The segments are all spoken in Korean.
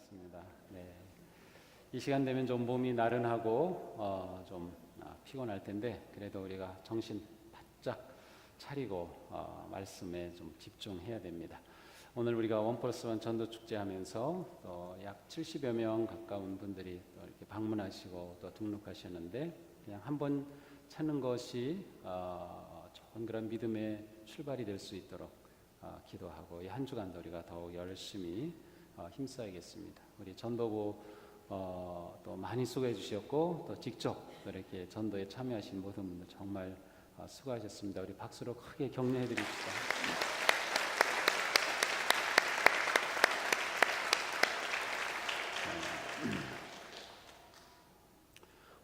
반갑습니다. 네. 이 시간 되면 좀 몸이 나른하고 좀 피곤할 텐데 그래도 우리가 정신 바짝 차리고 말씀에 좀 집중해야 됩니다. 오늘 우리가 1+1 전도 축제 하면서 약 70여 명 가까운 분들이 또 이렇게 방문하시고 또 등록하셨는데 그냥 한번 찾는 것이 좋은 그런 믿음의 출발이 될 수 있도록 기도하고 이 한 주간도 우리가 더욱 열심히 힘써야겠습니다. 우리 전도부 또 많이 수고해 주셨고 또 직접 이렇게 전도에 참여하신 모든 분들 정말 수고하셨습니다. 우리 박수로 크게 격려해 드립시다.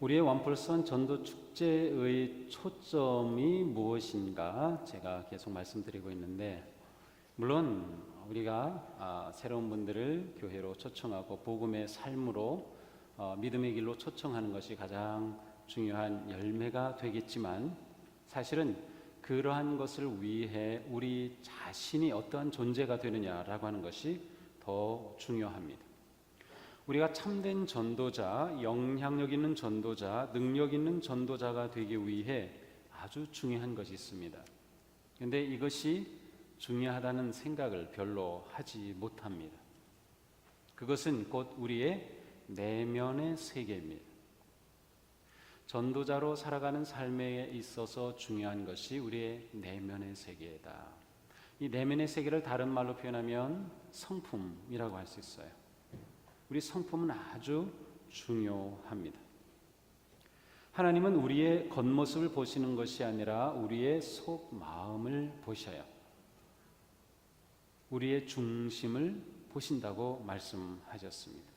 우리의 1+1 전도 축제의 초점이 무엇인가 제가 계속 말씀드리고 있는데 물론 우리가 새로운 분들을 교회로 초청하고 복음의 삶으로 믿음의 길로 초청하는 것이 가장 중요한 열매가 되겠지만 사실은 그러한 것을 위해 우리 자신이 어떠한 존재가 되느냐라고 하는 것이 더 중요합니다. 우리가 참된 전도자, 영향력 있는 전도자, 능력 있는 전도자가 되기 위해 아주 중요한 것이 있습니다. 그런데 이것이 중요하다는 생각을 별로 하지 못합니다. 그것은 곧 우리의 내면의 세계입니다. 전도자로 살아가는 삶에 있어서 중요한 것이 우리의 내면의 세계다. 이 내면의 세계를 다른 말로 표현하면 성품이라고 할 수 있어요. 우리 성품은 아주 중요합니다. 하나님은 우리의 겉모습을 보시는 것이 아니라 우리의 속 마음을 보셔요. 우리의 중심을 보신다고 말씀하셨습니다.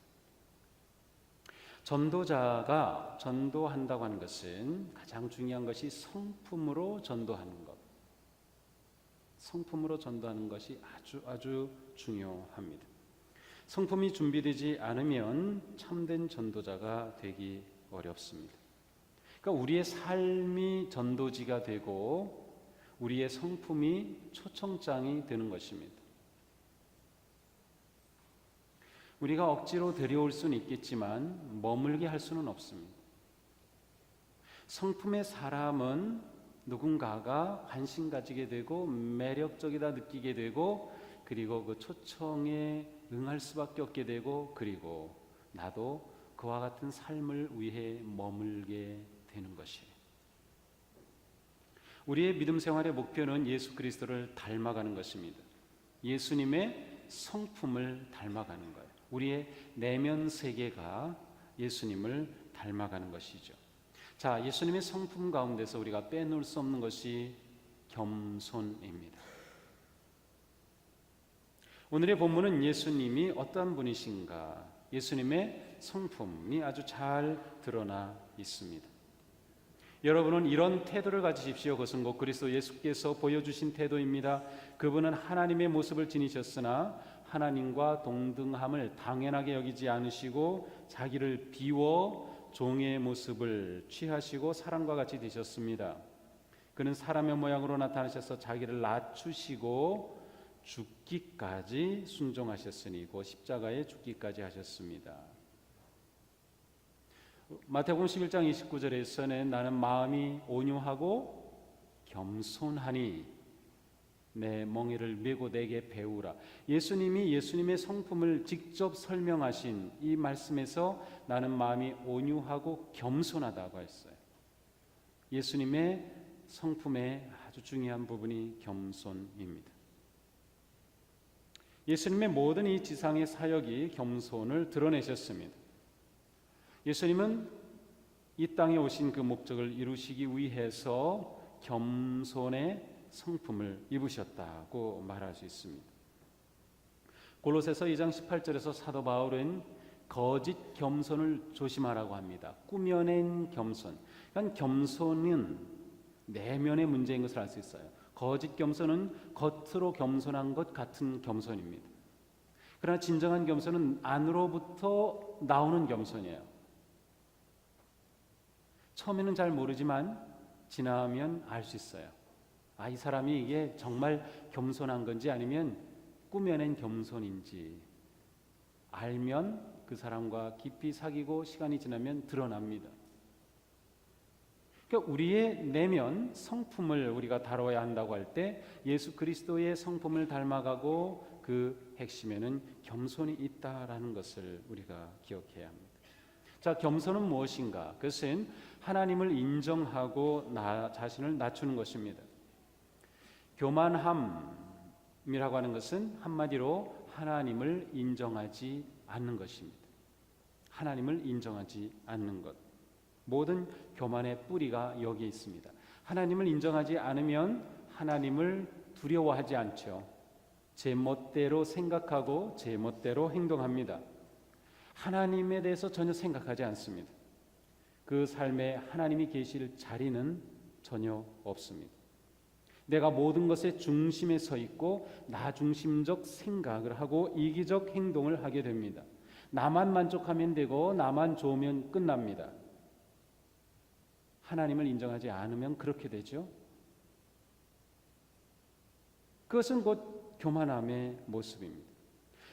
전도자가 전도한다고 하는 것은 가장 중요한 것이 성품으로 전도하는 것. 성품으로 전도하는 것이 아주 중요합니다. 성품이 준비되지 않으면 참된 전도자가 되기 어렵습니다. 그러니까 우리의 삶이 전도지가 되고 우리의 성품이 초청장이 되는 것입니다. 우리가 억지로 데려올 수는 있겠지만 머물게 할 수는 없습니다. 성품의 사람은 누군가가 관심 가지게 되고 매력적이다 느끼게 되고 그리고 그 초청에 응할 수밖에 없게 되고 그리고 나도 그와 같은 삶을 위해 머물게 되는 것이에요. 우리의 믿음 생활의 목표는 예수 그리스도를 닮아가는 것입니다. 예수님의 성품을 닮아가는 거예요. 우리의 내면 세계가 예수님을 닮아가는 것이죠. 자, 예수님의 성품 가운데서 우리가 빼놓을 수 없는 것이 겸손입니다. 오늘의 본문은 예수님이 어떠한 분이신가, 예수님의 성품이 아주 잘 드러나 있습니다. 여러분은 이런 태도를 가지십시오. 그것은 곧 그리스도 예수께서 보여주신 태도입니다. 그분은 하나님의 모습을 지니셨으나 하나님과 동등함을 당연하게 여기지 않으시고 자기를 비워 종의 모습을 취하시고 사람과 같이 되셨습니다. 그는 사람의 모양으로 나타나셔서 자기를 낮추시고 죽기까지 순종하셨으니 곧 십자가에 죽기까지 하셨습니다. 마태복음 11장 29절에서는 나는 마음이 온유하고 겸손하니 내 멍에를 메고 내게 배우라. 예수님이 예수님의 성품을 직접 설명하신 이 말씀에서 나는 마음이 온유하고 겸손하다고 했어요. 예수님의 성품의 아주 중요한 부분이 겸손입니다. 예수님의 모든 이 지상의 사역이 겸손을 드러내셨습니다. 예수님은 이 땅에 오신 그 목적을 이루시기 위해서 겸손의 성품을 입으셨다고 말할 수 있습니다. 골로새서 2장 18절에서 사도 바울은 거짓 겸손을 조심하라고 합니다. 꾸며낸 겸손. 그러니까 겸손은 내면의 문제인 것을 알 수 있어요. 거짓 겸손은 겉으로 겸손한 것 같은 겸손입니다. 그러나 진정한 겸손은 안으로부터 나오는 겸손이에요. 처음에는 잘 모르지만 지나면 알 수 있어요. 이 사람이 이게 정말 겸손한 건지 아니면 꾸며낸 겸손인지 알면 그 사람과 깊이 사귀고 시간이 지나면 드러납니다. 그러니까 우리의 내면 성품을 우리가 다뤄야 한다고 할 때 예수 그리스도의 성품을 닮아가고 그 핵심에는 겸손이 있다라는 것을 우리가 기억해야 합니다. 자, 겸손은 무엇인가? 그것은 하나님을 인정하고 나 자신을 낮추는 것입니다. 교만함이라고 하는 것은 한마디로 하나님을 인정하지 않는 것입니다. 하나님을 인정하지 않는 것. 모든 교만의 뿌리가 여기에 있습니다. 하나님을 인정하지 않으면 하나님을 두려워하지 않죠. 제 멋대로 생각하고 제 멋대로 행동합니다. 하나님에 대해서 전혀 생각하지 않습니다. 그 삶에 하나님이 계실 자리는 전혀 없습니다. 내가 모든 것의 중심에 서 있고 나 중심적 생각을 하고 이기적 행동을 하게 됩니다. 나만 만족하면 되고 나만 좋으면 끝납니다. 하나님을 인정하지 않으면 그렇게 되죠. 그것은 곧 교만함의 모습입니다.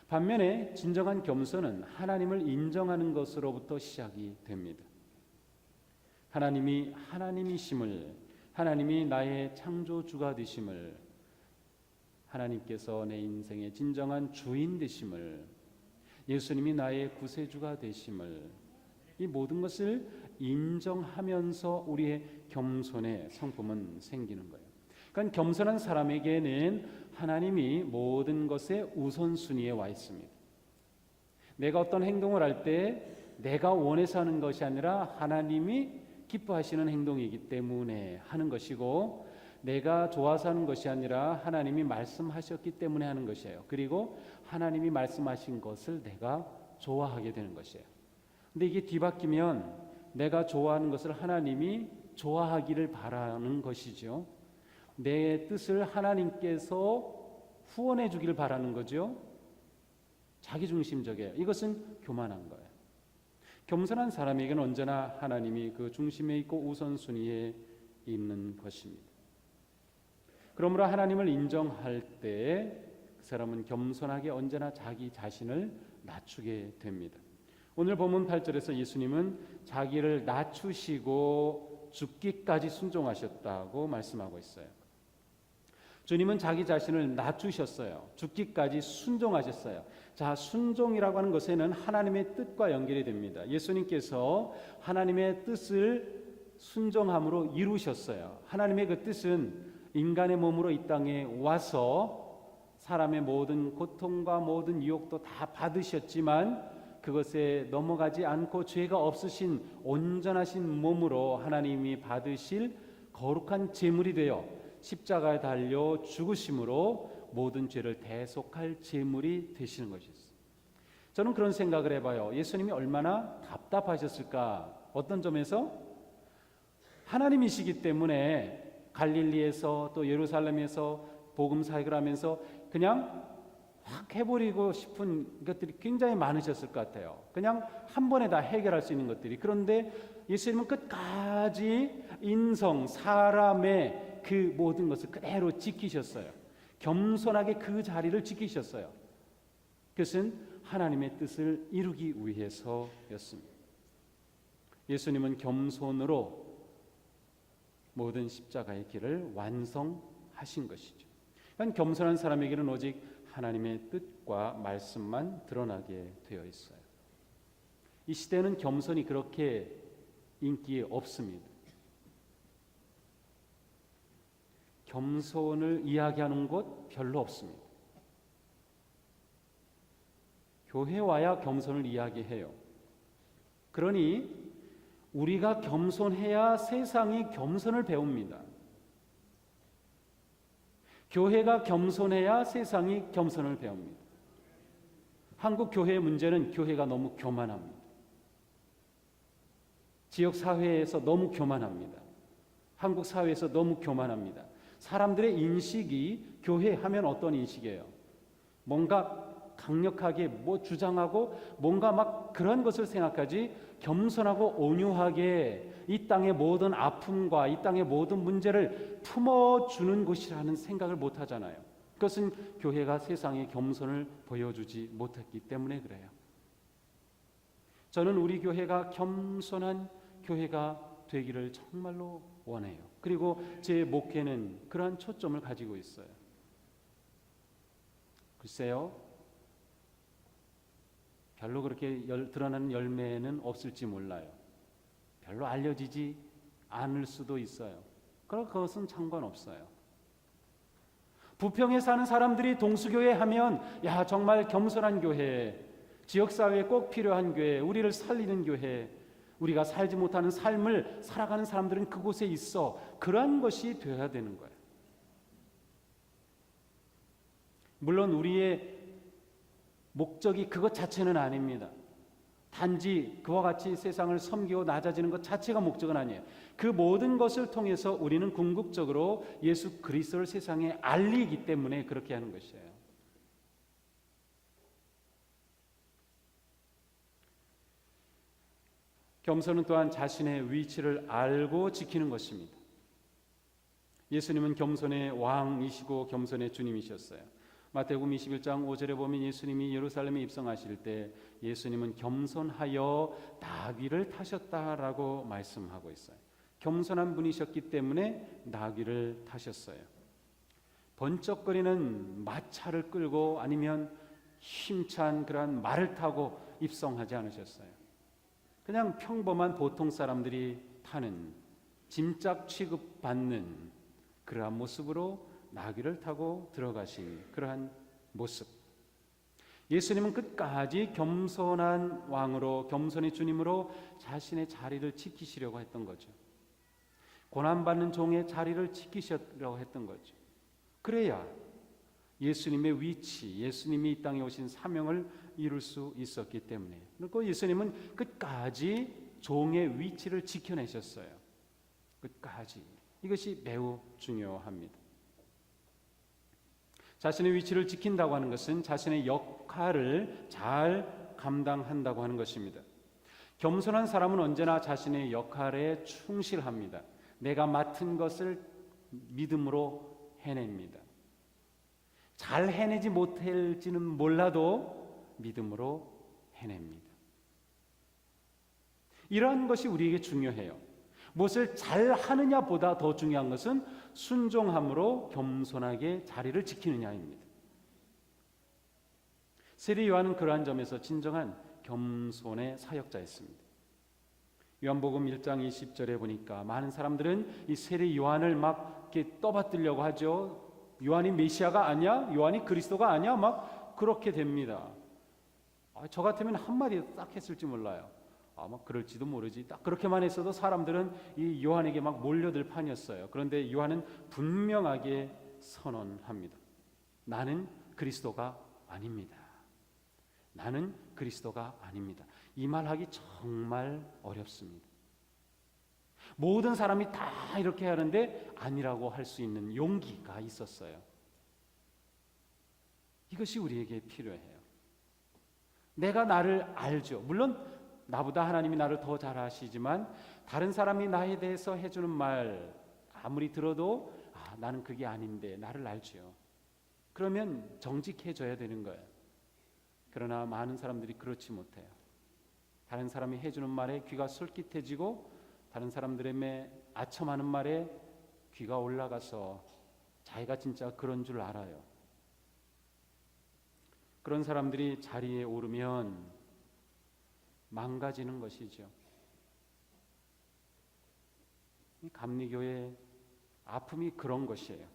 반면에 진정한 겸손은 하나님을 인정하는 것으로부터 시작이 됩니다. 하나님이 하나님이심을, 하나님이 나의 창조주가 되심을, 하나님께서 내 인생의 진정한 주인 되심을, 예수님이 나의 구세주가 되심을, 이 모든 것을 인정하면서 우리의 겸손의 성품은 생기는 거예요. 그러니까 겸손한 사람에게는 하나님이 모든 것의 우선순위에 와 있습니다. 내가 어떤 행동을 할 때 내가 원해서 하는 것이 아니라 하나님이 기뻐하시는 행동이기 때문에 하는 것이고, 내가 좋아서 하는 것이 아니라 하나님이 말씀하셨기 때문에 하는 것이에요. 그리고 하나님이 말씀하신 것을 내가 좋아하게 되는 것이에요. 근데 이게 뒤바뀌면 내가 좋아하는 것을 하나님이 좋아하기를 바라는 것이죠. 내 뜻을 하나님께서 후원해 주기를 바라는 거죠. 자기중심적이에요. 이것은 교만한 거예요. 겸손한 사람에게는 언제나 하나님이 그 중심에 있고 우선순위에 있는 것입니다. 그러므로 하나님을 인정할 때 그 사람은 겸손하게 언제나 자기 자신을 낮추게 됩니다. 오늘 본문 8절에서 예수님은 자기를 낮추시고 죽기까지 순종하셨다고 말씀하고 있어요. 주님은 자기 자신을 낮추셨어요. 죽기까지 순종하셨어요. 자, 순종이라고 하는 것에는 하나님의 뜻과 연결이 됩니다. 예수님께서 하나님의 뜻을 순종함으로 이루셨어요. 하나님의 그 뜻은 인간의 몸으로 이 땅에 와서 사람의 모든 고통과 모든 유혹도 다 받으셨지만 그것에 넘어가지 않고 죄가 없으신 온전하신 몸으로 하나님이 받으실 거룩한 제물이 되어 십자가에 달려 죽으심으로 모든 죄를 대속할 제물이 되시는 것이었어요. 저는 그런 생각을 해봐요. 예수님이 얼마나 답답하셨을까? 어떤 점에서? 하나님이시기 때문에 갈릴리에서 또 예루살렘에서 복음 사역을 하면서 그냥 확 해버리고 싶은 것들이 굉장히 많으셨을 것 같아요. 그냥 한 번에 다 해결할 수 있는 것들이. 그런데 예수님은 끝까지 인성, 사람의 그 모든 것을 그대로 지키셨어요. 겸손하게 그 자리를 지키셨어요. 그것은 하나님의 뜻을 이루기 위해서였습니다. 예수님은 겸손으로 모든 십자가의 길을 완성하신 것이죠. 그러니까 겸손한 사람에게는 오직 하나님의 뜻과 말씀만 드러나게 되어 있어요. 이 시대는 겸손이 그렇게 인기 없습니다. 겸손을 이야기하는 곳 별로 없습니다. 교회 와야 겸손을 이야기해요. 그러니 우리가 겸손해야 세상이 겸손을 배웁니다. 교회가 겸손해야 세상이 겸손을 배웁니다. 한국 교회의 문제는 교회가 너무 교만합니다. 지역 사회에서 너무 교만합니다. 한국 사회에서 너무 교만합니다. 사람들의 인식이 교회 하면 어떤 인식이에요? 뭔가 강력하게 뭐 주장하고 뭔가 막 그런 것을 생각하지, 겸손하고 온유하게 이 땅의 모든 아픔과 이 땅의 모든 문제를 품어주는 곳이라는 생각을 못 하잖아요. 그것은 교회가 세상에 겸손을 보여주지 못했기 때문에 그래요. 저는 우리 교회가 겸손한 교회가 되기를 정말로 원해요. 그리고 제 목회는 그러한 초점을 가지고 있어요. 글쎄요, 별로 그렇게 드러나는 열매는 없을지 몰라요. 별로 알려지지 않을 수도 있어요. 그러나 그것은 상관없어요. 부평에 사는 사람들이 동수교회 하면 야, 정말 겸손한 교회, 지역사회에 꼭 필요한 교회, 우리를 살리는 교회, 우리가 살지 못하는 삶을 살아가는 사람들은 그곳에 있어. 그러한 것이 되어야 되는 거예요. 물론 우리의 목적이 그것 자체는 아닙니다. 단지 그와 같이 세상을 섬기고 낮아지는 것 자체가 목적은 아니에요. 그 모든 것을 통해서 우리는 궁극적으로 예수 그리스도를 세상에 알리기 때문에 그렇게 하는 것이에요. 겸손은 또한 자신의 위치를 알고 지키는 것입니다. 예수님은 겸손의 왕이시고 겸손의 주님이셨어요. 마태복음 21장 5절에 보면 예수님이 예루살렘에 입성하실 때 예수님은 겸손하여 나귀를 타셨다라고 말씀하고 있어요. 겸손한 분이셨기 때문에 나귀를 타셨어요. 번쩍거리는 마차를 끌고 아니면 힘찬 그러한 말을 타고 입성하지 않으셨어요. 그냥 평범한 보통 사람들이 타는 짐짝 취급받는 그러한 모습으로 나귀를 타고 들어가신 그러한 모습. 예수님은 끝까지 겸손한 왕으로, 겸손의 주님으로 자신의 자리를 지키시려고 했던 거죠. 고난받는 종의 자리를 지키시려고 했던 거죠. 그래야 예수님의 위치, 예수님이 이 땅에 오신 사명을 이룰 수 있었기 때문에. 그리고 예수님은 끝까지 종의 위치를 지켜내셨어요. 끝까지. 이것이 매우 중요합니다. 자신의 위치를 지킨다고 하는 것은 자신의 역할을 잘 감당한다고 하는 것입니다. 겸손한 사람은 언제나 자신의 역할에 충실합니다. 내가 맡은 것을 믿음으로 해냅니다. 잘 해내지 못할지는 몰라도 믿음으로 해냅니다. 이러한 것이 우리에게 중요해요. 무엇을 잘 하느냐보다 더 중요한 것은 순종함으로 겸손하게 자리를 지키느냐입니다. 세례 요한은 그러한 점에서 진정한 겸손의 사역자였습니다. 요한복음 1장 20절에 보니까 많은 사람들은 이 세례 요한을 막 이렇게 떠받들려고 하죠. 요한이 메시아가 아니야? 요한이 그리스도가 아니야? 막 그렇게 됩니다. 저 같으면 한마디 딱 했을지 몰라요. 아마 그럴지도 모르지. 딱 그렇게만 했어도 사람들은 이 요한에게 막 몰려들 판이었어요. 그런데 요한은 분명하게 선언합니다. 나는 그리스도가 아닙니다. 나는 그리스도가 아닙니다. 이 말하기 정말 어렵습니다. 모든 사람이 다 이렇게 하는데 아니라고 할 수 있는 용기가 있었어요. 이것이 우리에게 필요해요. 내가 나를 알죠. 물론 나보다 하나님이 나를 더 잘 아시지만 다른 사람이 나에 대해서 해주는 말 아무리 들어도 나는 그게 아닌데 나를 알죠. 그러면 정직해져야 되는 거예요. 그러나 많은 사람들이 그렇지 못해요. 다른 사람이 해주는 말에 귀가 솔깃해지고 다른 사람들의 아첨하는 말에 귀가 올라가서 자기가 진짜 그런 줄 알아요. 그런 사람들이 자리에 오르면 망가지는 것이죠. 이 감리교의 아픔이 그런 것이에요.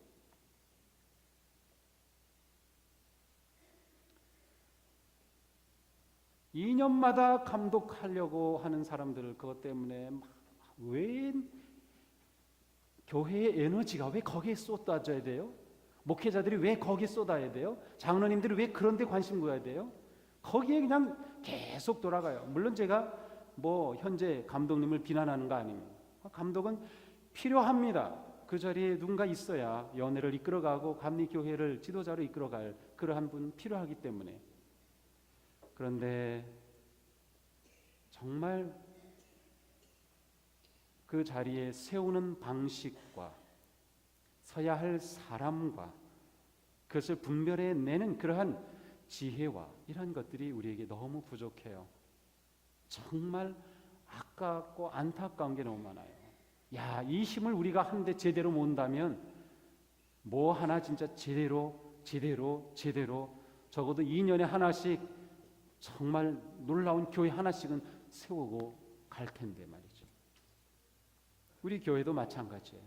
(2년마다) 감독하려고 하는 사람들, 그것 때문에 왜 교회의 에너지가 왜 거기에 쏟아져야 돼요? 목회자들이 왜 거기에 쏟아야 돼요? 장로님들이 왜 그런 데 관심 두어야 돼요? 거기에 그냥 계속 돌아가요. 물론 제가 현재 감독님을 비난하는 거 아닙니다. 감독은 필요합니다. 그 자리에 누군가 있어야 연회를 이끌어가고 감리교회를 지도자로 이끌어갈 그러한 분 필요하기 때문에. 그런데 정말 그 자리에 세우는 방식과 서야 할 사람과 그것을 분별해내는 그러한 지혜와 이런 것들이 우리에게 너무 부족해요. 정말 아깝고 안타까운 게 너무 많아요. 야, 이 힘을 우리가 한데 제대로 모은다면 뭐 하나 진짜 제대로 적어도 2년에 하나씩 정말 놀라운 교회 하나씩은 세우고 갈 텐데 말이죠. 우리 교회도 마찬가지예요.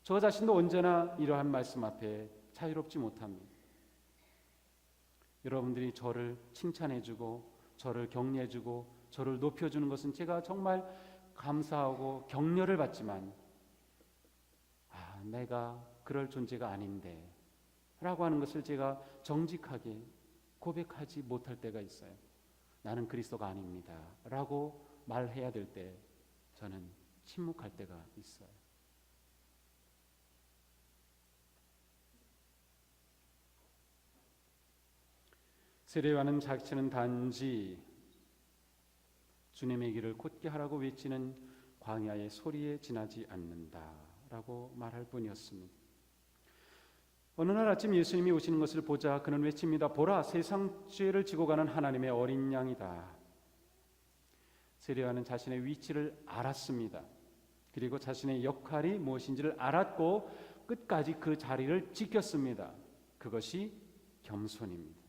저 자신도 언제나 이러한 말씀 앞에 자유롭지 못합니다. 여러분들이 저를 칭찬해주고 저를 격려해주고 저를 높여주는 것은 제가 정말 감사하고 격려를 받지만 내가 그럴 존재가 아닌데 라고 하는 것을 제가 정직하게 고백하지 못할 때가 있어요. 나는 그리스도가 아닙니다 라고 말해야 될 때 저는 침묵할 때가 있어요. 세례요한은 자신은 단지 주님의 길을 곧게 하라고 외치는 광야의 소리에 지나지 않는다라고 말할 뿐이었습니다. 어느 날 아침 예수님이 오시는 것을 보자 그는 외칩니다. 보라, 세상 죄를 지고 가는 하나님의 어린 양이다. 세례요한은 자신의 위치를 알았습니다. 그리고 자신의 역할이 무엇인지를 알았고 끝까지 그 자리를 지켰습니다. 그것이 겸손입니다.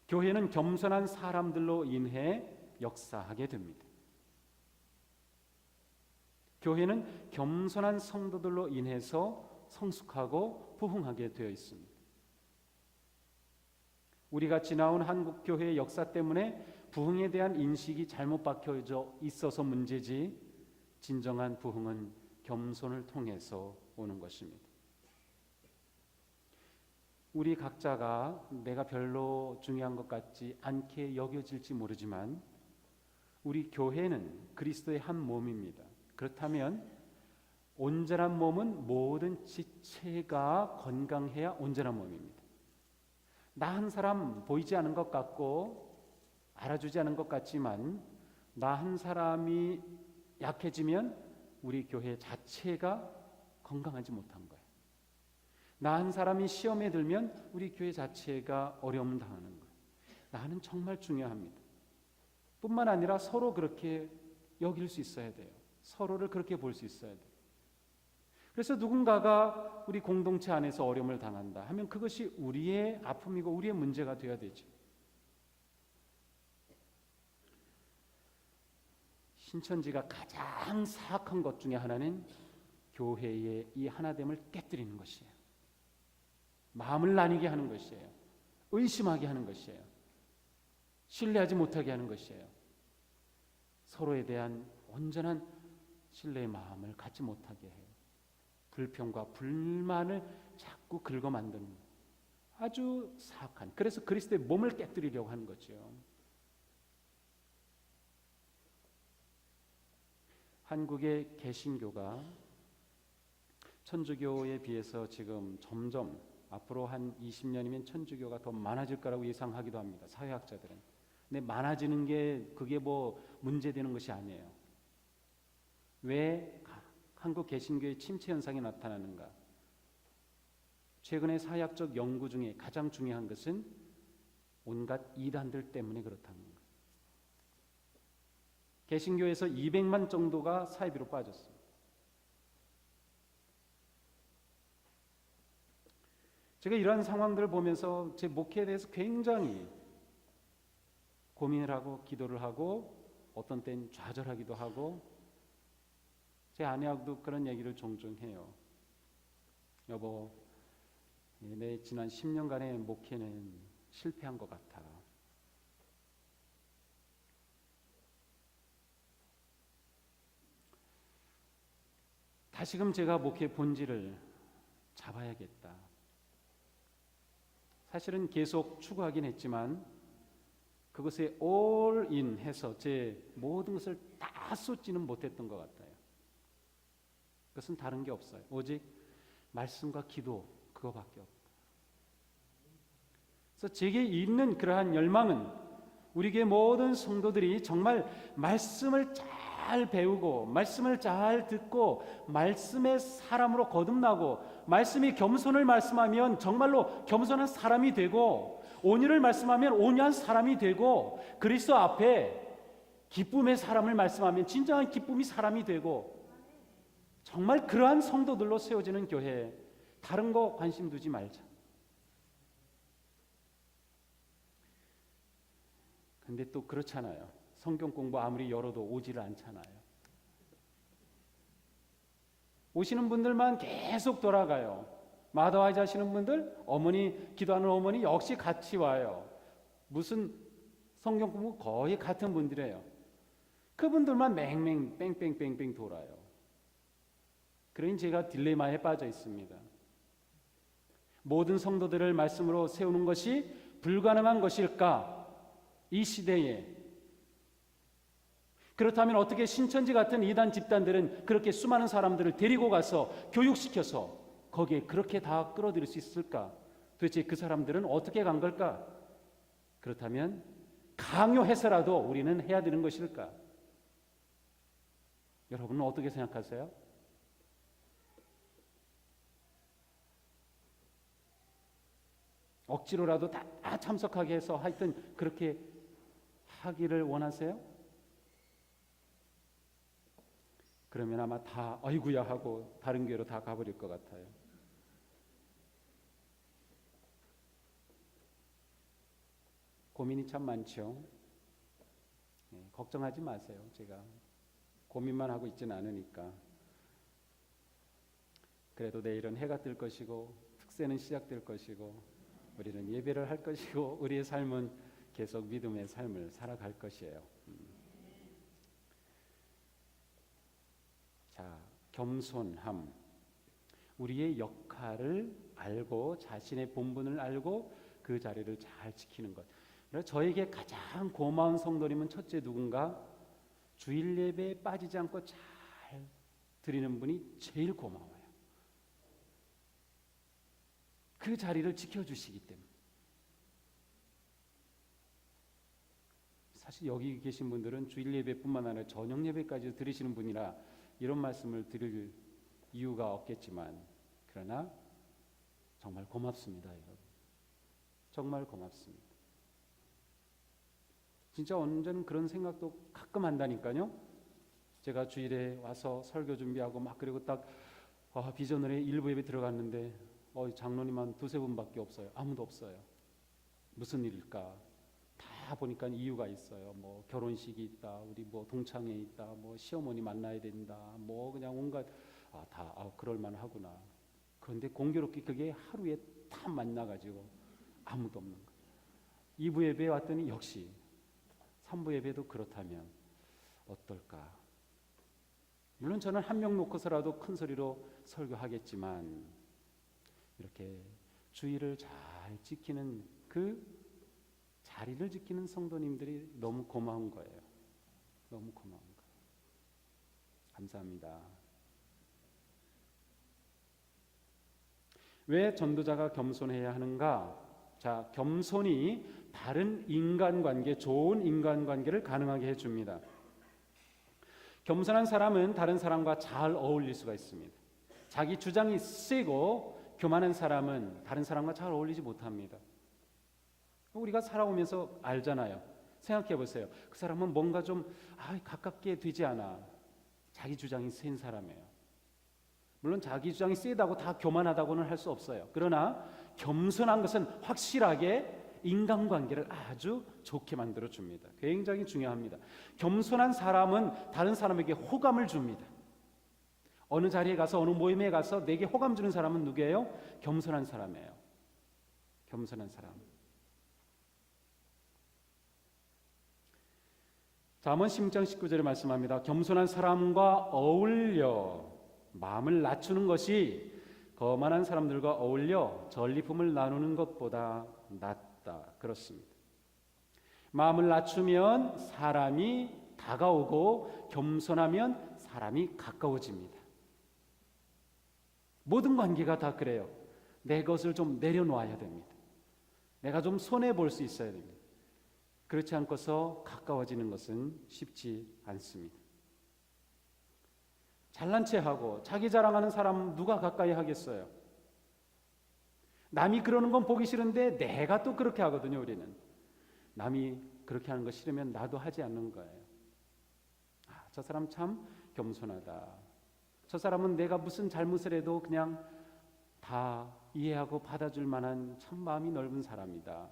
교회는 겸손한 사람들로 인해 역사하게 됩니다. 교회는 겸손한 성도들로 인해서 성숙하고 부흥하게 되어 있습니다. 우리가 지나온 한국 교회의 역사 때문에 부흥에 대한 인식이 잘못 박혀져 있어서 문제지, 진정한 부흥은 겸손을 통해서 오는 것입니다. 우리 각자가 내가 별로 중요한 것 같지 않게 여겨질지 모르지만 우리 교회는 그리스도의 한 몸입니다. 그렇다면 온전한 몸은 모든 지체가 건강해야 온전한 몸입니다. 나 한 사람 보이지 않은 것 같고 알아주지 않은 것 같지만 나 한 사람이 약해지면 우리 교회 자체가 건강하지 못한 거예요. 나 한 사람이 시험에 들면 우리 교회 자체가 어려움 당하는 거예요. 나는 정말 중요합니다. 뿐만 아니라 서로 그렇게 여길 수 있어야 돼요. 서로를 그렇게 볼 수 있어야 돼요. 그래서 누군가가 우리 공동체 안에서 어려움을 당한다 하면 그것이 우리의 아픔이고 우리의 문제가 되어야 되죠. 신천지가 가장 사악한 것 중에 하나는 교회의 이 하나됨을 깨뜨리는 것이에요. 마음을 나뉘게 하는 것이에요. 의심하게 하는 것이에요. 신뢰하지 못하게 하는 것이에요. 서로에 대한 온전한 신뢰의 마음을 갖지 못하게 해요. 불평과 불만을 자꾸 긁어 만드는 아주 사악한, 그래서 그리스도의 몸을 깨뜨리려고 하는 거죠. 한국의 개신교가 천주교에 비해서 지금 점점 앞으로 한 20년이면 천주교가 더 많아질 거라고 예상하기도 합니다. 사회학자들은. 근데 많아지는 게 그게 뭐 문제되는 것이 아니에요. 왜 한국 개신교의 침체 현상이 나타나는가? 최근의 사회학적 연구 중에 가장 중요한 것은 온갖 이단들 때문에 그렇다는 거예요. 개신교에서 200만 정도가 사이비로 빠졌어요. 제가 이러한 상황들을 보면서 제 목회에 대해서 굉장히 고민을 하고 기도를 하고 어떤 때는 좌절하기도 하고 제 아내하고도 그런 얘기를 종종 해요. 여보, 내 지난 10년간의 목회는 실패한 것 같아. 다시금 제가 목회 본질을 잡아야겠다. 사실은 계속 추구하긴 했지만 그것에 올인 해서 제 모든 것을 다 쏟지는 못했던 것 같아요. 그것은 다른 게 없어요. 오직 말씀과 기도 그거밖에 없다. 그래서 제게 있는 그러한 열망은 우리 교회 모든 성도들이 정말 말씀을 잘 잘 배우고 말씀을 잘 듣고 말씀의 사람으로 거듭나고 말씀이 겸손을 말씀하면 정말로 겸손한 사람이 되고 온유를 말씀하면 온유한 사람이 되고 그리스도 앞에 기쁨의 사람을 말씀하면 진정한 기쁨이 사람이 되고 정말 그러한 성도들로 세워지는 교회 다른 거 관심 두지 말자. 근데 또 그렇잖아요. 성경 공부 아무리 열어도 오지를 않잖아요. 오시는 분들만 계속 돌아가요. 마다와이자 하시는 분들, 어머니 기도하는 어머니 역시 같이 와요. 무슨 성경 공부 거의 같은 분들이에요. 그분들만 맹맹 뺑뺑뺑뺑 돌아요. 그러니 제가 딜레마에 빠져 있습니다. 모든 성도들을 말씀으로 세우는 것이 불가능한 것일까? 이 시대에. 그렇다면 어떻게 신천지 같은 이단 집단들은 그렇게 수많은 사람들을 데리고 가서 교육시켜서 거기에 그렇게 다 끌어들일 수 있을까? 도대체 그 사람들은 어떻게 간 걸까? 그렇다면 강요해서라도 우리는 해야 되는 것일까? 여러분은 어떻게 생각하세요? 억지로라도 다 참석하게 해서 하여튼 그렇게 하기를 원하세요? 그러면 아마 다 아이구야 하고 다른 교회로 다 가버릴 것 같아요. 고민이 참 많죠. 걱정하지 마세요. 제가 고민만 하고 있지는 않으니까. 그래도 내일은 해가 뜰 것이고 특세는 시작될 것이고 우리는 예배를 할 것이고 우리의 삶은 계속 믿음의 삶을 살아갈 것이에요. 자, 겸손함. 우리의 역할을 알고 자신의 본분을 알고 그 자리를 잘 지키는 것. 그래서 저에게 가장 고마운 성도님은 첫째 누군가 주일 예배에 빠지지 않고 잘 드리는 분이 제일 고마워요. 그 자리를 지켜주시기 때문에. 사실 여기 계신 분들은 주일 예배뿐만 아니라 저녁 예배까지 드리시는 분이라 이런 말씀을 드릴 이유가 없겠지만 그러나 정말 고맙습니다, 여러분. 정말 고맙습니다. 진짜 언제는 그런 생각도 가끔 한다니까요. 제가 주일에 와서 설교 준비하고 막 그리고 딱 비전을에 일부 예배 들어갔는데 장로님 한 두세 분밖에 없어요. 아무도 없어요. 무슨 일일까? 다 보니까 이유가 있어요. 뭐 결혼식이 있다, 우리 뭐 동창회 있다, 뭐 시어머니 만나야 된다, 뭐 그냥 온갖 그럴만 하구나. 그런데 공교롭게 그게 하루에 다 만나가지고 아무도 없는 거예요. 2부 예배에 왔더니 역시 3부 예배도 그렇다면 어떨까? 물론 저는 한 명 놓고서라도 큰 소리로 설교하겠지만 이렇게 주의를 잘 지키는 그 자리를 지키는 성도님들이 너무 고마운 거예요. 너무 고마운 거예요. 감사합니다. 왜 전도자가 겸손해야 하는가? 자, 겸손이 다른 인간관계, 좋은 인간관계를 가능하게 해줍니다. 겸손한 사람은 다른 사람과 잘 어울릴 수가 있습니다. 자기 주장이 세고 교만한 사람은 다른 사람과 잘 어울리지 못합니다. 우리가 살아오면서 알잖아요. 생각해 보세요. 그 사람은 뭔가 좀 가깝게 되지 않아. 자기 주장이 센 사람이에요. 물론 자기 주장이 세다고 다 교만하다고는 할 수 없어요. 그러나 겸손한 것은 확실하게 인간관계를 아주 좋게 만들어줍니다. 굉장히 중요합니다. 겸손한 사람은 다른 사람에게 호감을 줍니다. 어느 자리에 가서 어느 모임에 가서 내게 호감 주는 사람은 누구예요? 겸손한 사람이에요. 겸손한 사람. 잠언 10장 19절에 말씀합니다. 겸손한 사람과 어울려 마음을 낮추는 것이 거만한 사람들과 어울려 전리품을 나누는 것보다 낫다. 그렇습니다. 마음을 낮추면 사람이 다가오고 겸손하면 사람이 가까워집니다. 모든 관계가 다 그래요. 내 것을 좀 내려놓아야 됩니다. 내가 좀 손해볼 수 있어야 됩니다. 그렇지 않고서 가까워지는 것은 쉽지 않습니다. 잘난 체하고 자기 자랑하는 사람 누가 가까이 하겠어요? 남이 그러는 건 보기 싫은데 내가 또 그렇게 하거든요. 우리는 남이 그렇게 하는 거 싫으면 나도 하지 않는 거예요. 저 사람 참 겸손하다. 저 사람은 내가 무슨 잘못을 해도 그냥 다 이해하고 받아줄 만한 참 마음이 넓은 사람이다.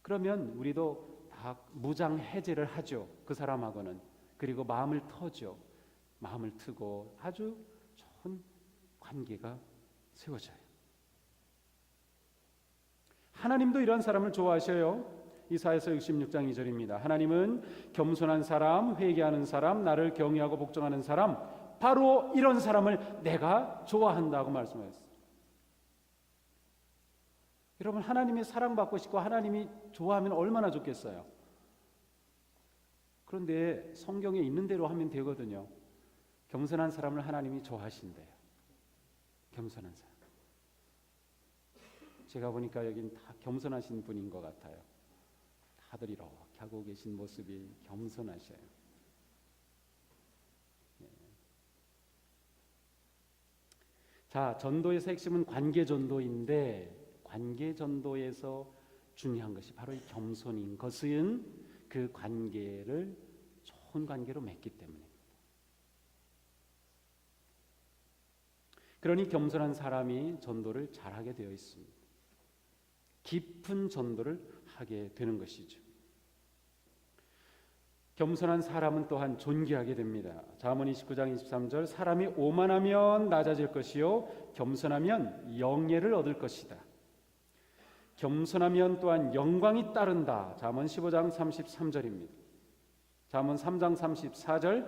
그러면 우리도 다 무장해제를 하죠. 그 사람하고는. 그리고 마음을 터죠. 마음을 트고 아주 좋은 관계가 세워져요. 하나님도 이런 사람을 좋아하셔요. 이사야서 66장 2절입니다. 하나님은 겸손한 사람, 회개하는 사람, 나를 경외하고 복종하는 사람, 바로 이런 사람을 내가 좋아한다고 말씀하셨어요. 여러분, 하나님이 사랑받고 싶고 하나님이 좋아하면 얼마나 좋겠어요. 그런데 성경에 있는 대로 하면 되거든요. 겸손한 사람을 하나님이 좋아하신대요. 겸손한 사람. 제가 보니까 여긴 다 겸손하신 분인 것 같아요. 다들 이렇게 하고 계신 모습이 겸손하셔요. 네. 자, 전도에서 핵심은 관계 전도인데 관계 전도에서 중요한 것이 바로 이 겸손인 것은 그 관계를 좋은 관계로 맺기 때문입니다. 그러니 겸손한 사람이 전도를 잘하게 되어 있습니다. 깊은 전도를 하게 되는 것이죠. 겸손한 사람은 또한 존귀하게 됩니다. 잠언 29장 23절 사람이 오만하면 낮아질 것이요 겸손하면 영예를 얻을 것이다. 겸손하면 또한 영광이 따른다. 잠언 15장 33절입니다. 잠언 3장 34절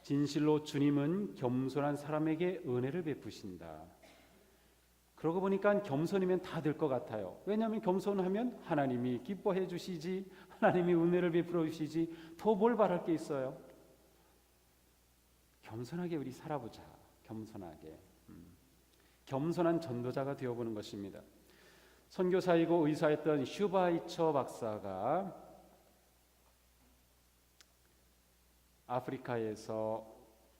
진실로 주님은 겸손한 사람에게 은혜를 베푸신다. 그러고 보니까 겸손이면 다 될 것 같아요. 왜냐하면 겸손하면 하나님이 기뻐해 주시지, 하나님이 은혜를 베풀어 주시지, 더 뭘 바랄 게 있어요. 겸손하게 우리 살아보자. 겸손하게. 겸손한 전도자가 되어보는 것입니다. 선교사이고 의사였던 슈바이처 박사가 아프리카에서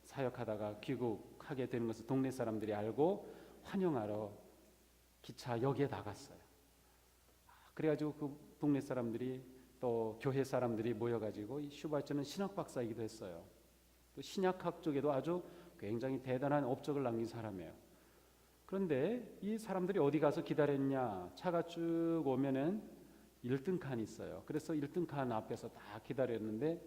사역하다가 귀국하게 되는 것을 동네 사람들이 알고 환영하러 기차역에 나갔어요. 그래가지고 그 동네 사람들이 또 교회 사람들이 모여가지고 이 슈바이처는 신학 박사이기도 했어요. 또 신약학 쪽에도 아주 굉장히 대단한 업적을 남긴 사람이에요. 그런데 이 사람들이 어디 가서 기다렸냐? 차가 쭉 오면은 1등 칸이 있어요. 그래서 1등 칸 앞에서 다 기다렸는데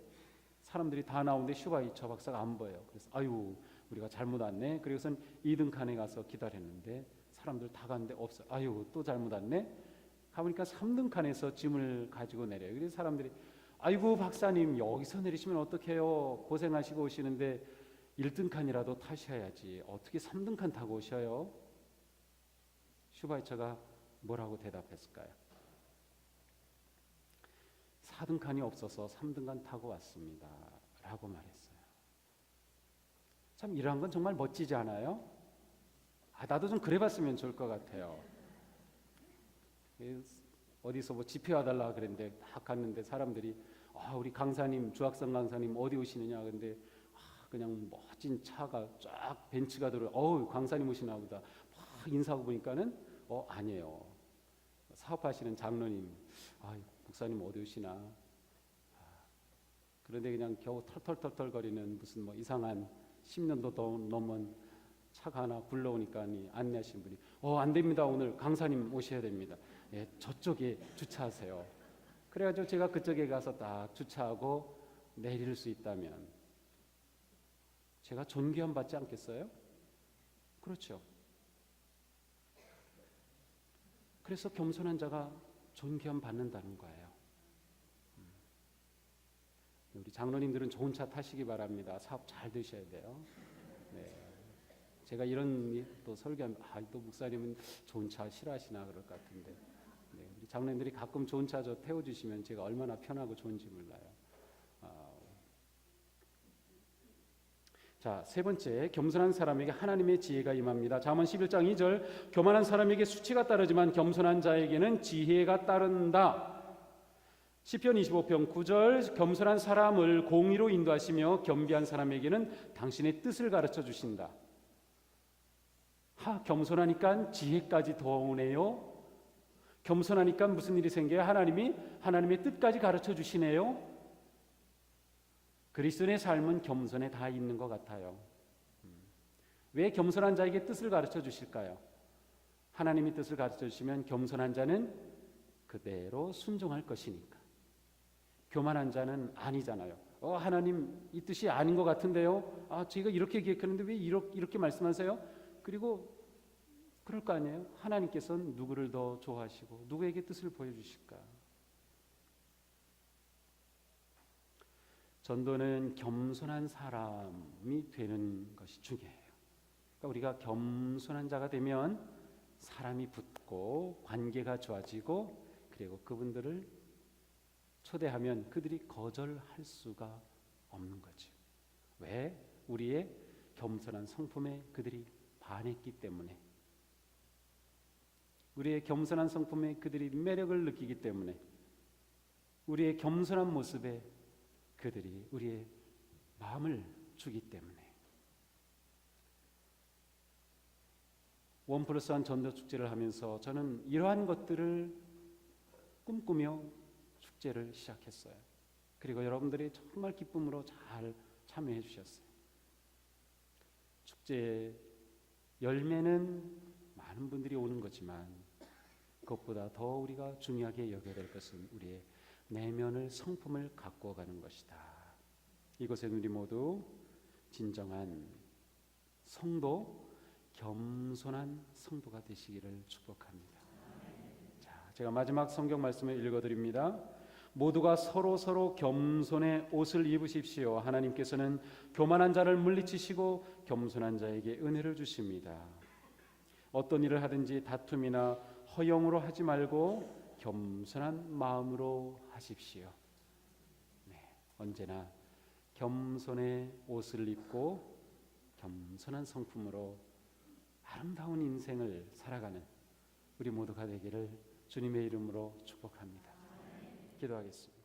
사람들이 다 나오는데 슈바이처 박사가 안 보여요. 그래서 아유 우리가 잘못 왔네. 그래서는 2등 칸에 가서 기다렸는데 사람들 다 갔는데 없어. 아유 또 잘못 왔네. 가보니까 3등 칸에서 짐을 가지고 내려요. 그래서 사람들이 아이고 박사님 여기서 내리시면 어떡해요. 고생하시고 오시는데 1등 칸이라도 타셔야지. 어떻게 3등 칸 타고 오셔요? 슈바이처가 뭐라고 대답했을까요? 4등 칸이 없어서 3등 칸 타고 왔습니다. 라고 말했어요. 참 이러한 건 정말 멋지지 않아요? 나도 좀 그래봤으면 좋을 것 같아요. 어디서 뭐 집회와달라 그랬는데 딱 갔는데 사람들이 우리 강사님 주학성 강사님 어디 오시느냐 근데 그냥 멋진 차가 쫙 벤츠가 들어 강사님 오시나 보다 막 인사하고 보니까는 아니에요. 사업하시는 장로님 목사님 어디 오시나 그런데 그냥 겨우 털털털털 거리는 무슨 뭐 이상한 10년도 더 넘은 차가 하나 굴러오니까 안내하신 분이 안 됩니다. 오늘 강사님 오셔야 됩니다. 예, 저쪽에 주차하세요. 그래가지고 제가 그쪽에 가서 딱 주차하고 내릴 수 있다면 제가 존귀함 받지 않겠어요? 그렇죠. 그래서 겸손한 자가 존귀함 받는다는 거예요. 우리 장로님들은 좋은 차 타시기 바랍니다. 사업 잘 되셔야 돼요. 네. 제가 이런 또 설교하면 또 목사님은 좋은 차 싫어하시나 그럴 것 같은데 네. 우리 장로님들이 가끔 좋은 차 저 태워주시면 제가 얼마나 편하고 좋은지 몰라요. 자, 세 번째, 겸손한 사람에게 하나님의 지혜가 임합니다. 잠언 11장 2절 교만한 사람에게 수치가 따르지만 겸손한 자에게는 지혜가 따른다. 시편 25편 9절 겸손한 사람을 공의로 인도하시며 겸비한 사람에게는 당신의 뜻을 가르쳐 주신다. 겸손하니까 지혜까지 더오네요. 겸손하니까 무슨 일이 생겨요? 하나님이 하나님의 뜻까지 가르쳐 주시네요. 그리스도인의 삶은 겸손에 다 있는 것 같아요. 왜 겸손한 자에게 뜻을 가르쳐 주실까요? 하나님이 뜻을 가르쳐 주시면 겸손한 자는 그대로 순종할 것이니까. 교만한 자는 아니잖아요. 하나님 이 뜻이 아닌 것 같은데요. 제가 이렇게 기획했는데 왜 이렇게 말씀하세요? 그리고 그럴 거 아니에요. 하나님께서는 누구를 더 좋아하시고 누구에게 뜻을 보여주실까? 전도는 겸손한 사람이 되는 것이 중요해요. 그러니까 우리가 겸손한 자가 되면 사람이 붙고 관계가 좋아지고 그리고 그분들을 초대하면 그들이 거절할 수가 없는 거죠. 왜? 우리의 겸손한 성품에 그들이 반했기 때문에, 우리의 겸손한 성품에 그들이 매력을 느끼기 때문에, 우리의 겸손한 모습에 그들이 우리의 마음을 주기 때문에. 1+1 전도 축제를 하면서 저는 이러한 것들을 꿈꾸며 축제를 시작했어요. 그리고 여러분들이 정말 기쁨으로 잘 참여해 주셨어요. 축제의 열매는 많은 분들이 오는 거지만 그것보다 더 우리가 중요하게 여겨야 될 것은 우리의 내면을 성품을 가꾸어 가는 것이다. 이곳에 우리 모두 진정한 성도, 겸손한 성도가 되시기를 축복합니다. 자, 제가 마지막 성경 말씀을 읽어드립니다. 모두가 서로 겸손의 옷을 입으십시오. 하나님께서는 교만한 자를 물리치시고 겸손한 자에게 은혜를 주십니다. 어떤 일을 하든지 다툼이나 허영으로 하지 말고 겸손한 마음으로 하십시오. 네, 언제나 겸손의 옷을 입고 겸손한 성품으로 아름다운 인생을 살아가는 우리 모두가 되기를 주님의 이름으로 축복합니다. 기도하겠습니다.